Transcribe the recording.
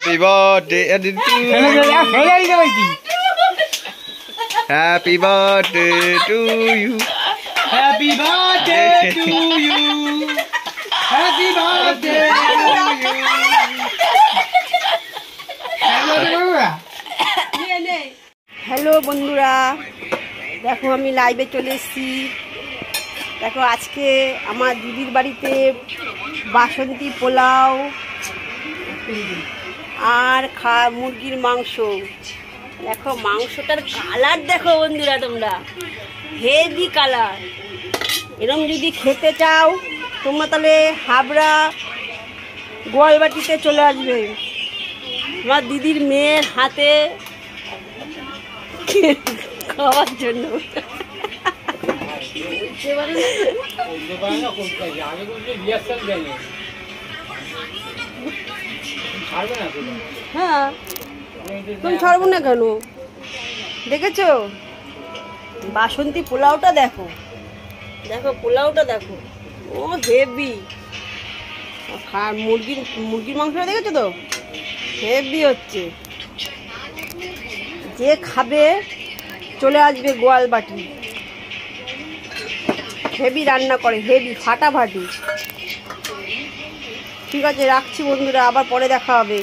Happy birthday to you. Happy birthday to you. Happy birthday to you. Happy birthday to you. Hello বন্ধুরা, দেখো আমি লাইভে চলে এসেছি। দেখো আজকে আমার দিদির বাড়িতে বাসন্তী পোলাও আর মুরগির মাংস। দেখো মাংসটার কালার দেখো বন্ধুরা, তোমরা হেভি কালার। এরকম যদি খেতে চাও তোমরা তাহলে হাবড়া গোয়ালবাটিতে চলে আসবে। আমার দিদির মেয়ের হাতে খাওয়ার জন্য। হ্যাঁ, তুমি ছাড়বো না কেন? দেখেছো বাসন্তী পোলাওটা দেখো, দেখো পোলাওটা দেখো, ও হেভি। মুরগির মাংসটা দেখেছো তো, হেভি হচ্ছে। যে খাবে চলে আসবে গোয়ালবাটি, হেভি রান্না করে, হেভি ফাটাফাটি। ঠিক আছে, রাখছি বন্ধুরা, আবার পরে দেখা হবে।